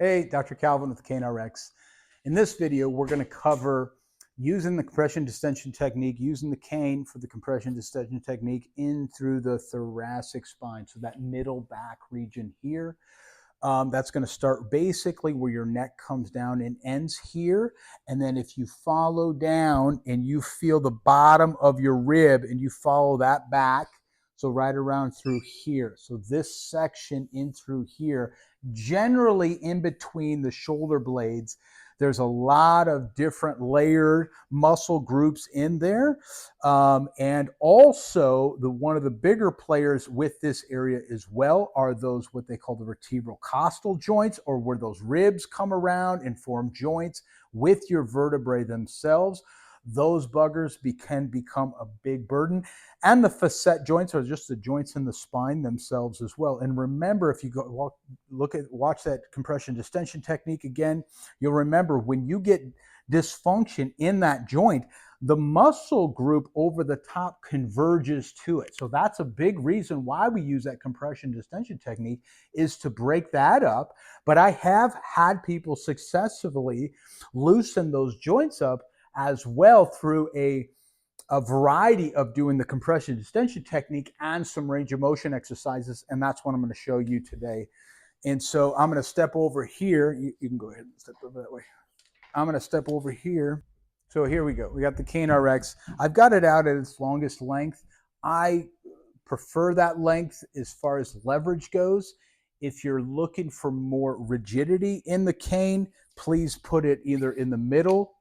Hey, Dr. Calvin with CaneRx. In this video, we're going to cover using the compression distension technique, using the cane for the compression distension technique in through the thoracic spine, so that middle back region here. That's going to start basically where your neck comes down and ends here. And then if you follow down and you feel the bottom of your rib and you follow that back, so right around through here. So this section in through here, generally in between the shoulder blades, there's a lot of different layered muscle groups in there. And also, one of the bigger players with this area as well are those what they call the vertebral costal joints, or where those ribs come around and form joints with your vertebrae themselves. Those buggers can become a big burden. And the facet joints are just the joints in the spine themselves as well. And remember, if you go watch that compression distension technique again, you'll remember when you get dysfunction in that joint, the muscle group over the top converges to it. So that's a big reason why we use that compression distension technique, is to break that up. But I have had people successfully loosen those joints up as well through a variety of doing the compression distension technique and some range of motion exercises. And that's what I'm going to show you today. And so I'm going to step over here. You can go ahead and step over that way. I'm going to step over here. So here we go. We got the CaneRx. I've got it out at its longest length. I prefer that length as far as leverage goes. If you're looking for more rigidity in the cane, please put it either in the middle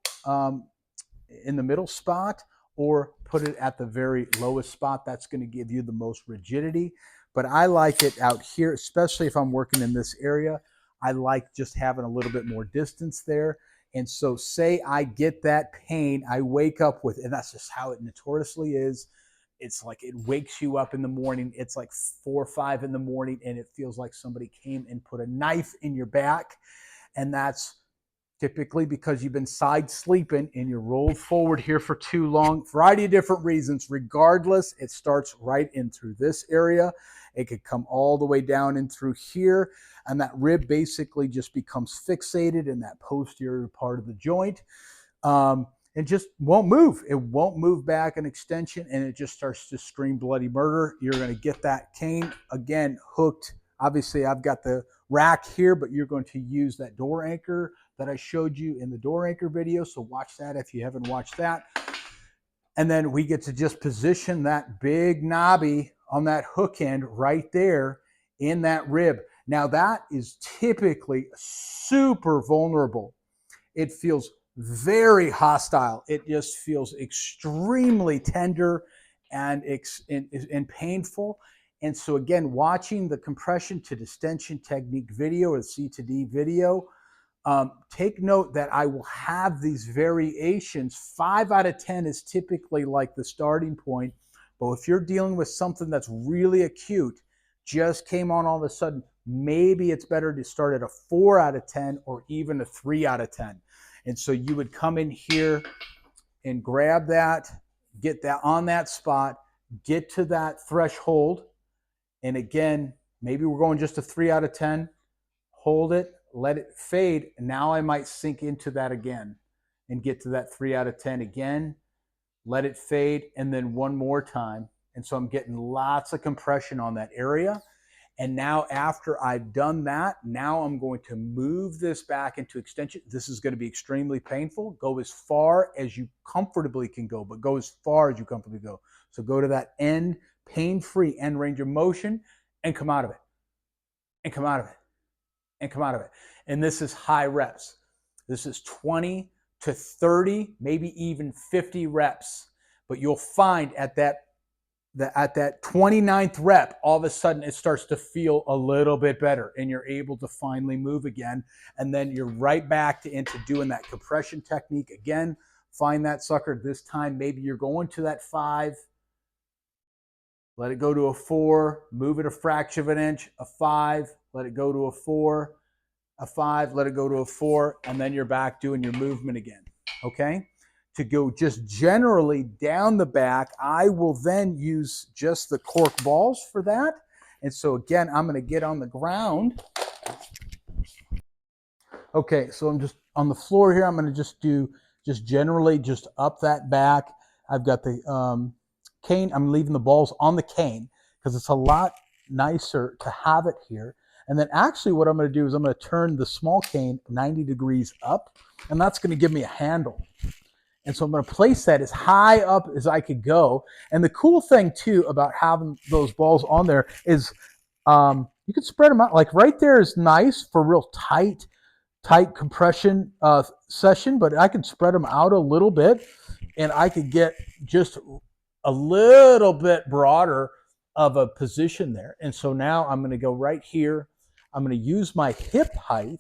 spot, or put it at the very lowest spot. That's going to give you the most rigidity. But I like it out here, especially if I'm working in this area. I like just having a little bit more distance there. And so say I get that pain, I wake up with, and that's just how it notoriously is. It's like it wakes you up in the morning. It's like 4 or 5 in the morning, and it feels like somebody came and put a knife in your back. And that's typically because you've been side sleeping and you're rolled forward here for too long. Variety of different reasons. Regardless, it starts right in through this area. It could come all the way down in through here, and that rib basically just becomes fixated in that posterior part of the joint. And just won't move. It won't move back an extension, and it just starts to scream bloody murder. You're going to get that cane, again, hooked. Obviously, I've got the rack here, but you're going to use that door anchor that I showed you in the door anchor video. So watch that if you haven't watched that. And then we get to just position that big knobby on that hook end right there in that rib. Now that is typically super vulnerable. It feels very hostile. It just feels extremely tender and painful. And so again, watching the compression to distension technique video, or the C2D video, take note that I will have these variations. 5 out of 10 is typically like the starting point. But if you're dealing with something that's really acute, just came on all of a sudden, maybe it's better to start at a 4 out of 10 or even a 3 out of 10. And so you would come in here and grab that, get that on that spot, get to that threshold. And again, maybe we're going just a 3 out of 10. Hold it, let it fade. And now I might sink into that again and get to that 3 out of 10 again. Let it fade, and then one more time. And so I'm getting lots of compression on that area. And now after I've done that, now I'm going to move this back into extension. This is going to be extremely painful. Go as far as you comfortably can go, but go as far as you comfortably go. So go to that end, pain-free end range of motion, and come out of it, and come out of it, and come out of it. And this is high reps. This is 20 to 30, maybe even 50 reps. But you'll find at that 29th rep, all of a sudden it starts to feel a little bit better, and you're able to finally move again. And then you're right back into doing that compression technique again. Find that sucker. This time, maybe you're going to that 5. Let it go to a 4. Move it a fraction of an inch. A 5. Let it go to a 4. A 5. Let it go to a 4. And then you're back doing your movement again. Okay? To go just generally down the back, I will then use just the cork balls for that. And so again, I'm going to get on the ground Okay, so I'm just on the floor here. I'm going to just do just generally just up that back. I've got the cane. I'm leaving the balls on the cane because it's a lot nicer to have it here. And then actually what I'm going to do is I'm going to turn the small cane 90 degrees up, and that's going to give me a handle. And so I'm going to place that as high up as I could go. And the cool thing too about having those balls on there is you can spread them out. Like right there is nice for real tight compression session, but I can spread them out a little bit, and I could get just a little bit broader of a position there. And so now I'm going to go right here. I'm going to use my hip height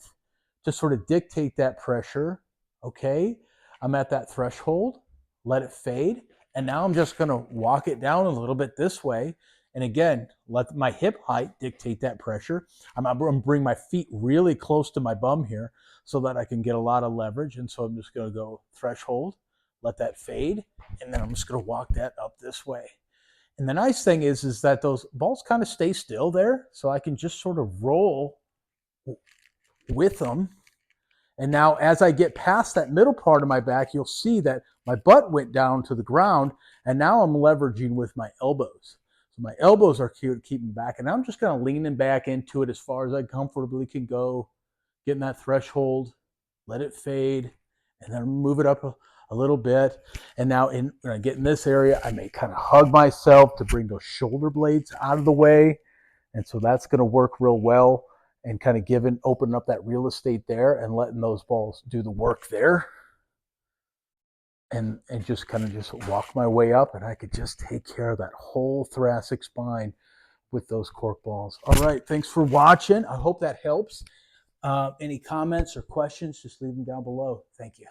to sort of dictate that pressure. Okay, I'm at that threshold, let it fade, and now I'm just going to walk it down a little bit this way. And again, let my hip height dictate that pressure. I'm going to bring my feet really close to my bum here so that I can get a lot of leverage. And so I'm just going to go threshold, let that fade, and then I'm just going to walk that up this way. And the nice thing is that those balls kind of stay still there, so I can just sort of roll with them. And now as I get past that middle part of my back, you'll see that my butt went down to the ground, and now I'm leveraging with my elbows. So my elbows are keeping back, and I'm just kind of leaning back into it as far as I comfortably can go, getting that threshold, let it fade, and then move it up a little bit. And now when I get in this area, I may kind of hug myself to bring those shoulder blades out of the way. And so that's going to work real well, and kind of opening up that real estate there and letting those balls do the work there. And just kind of just walk my way up, and I could just take care of that whole thoracic spine with those cork balls. All right, thanks for watching. I hope that helps. Any comments or questions, just leave them down below. Thank you.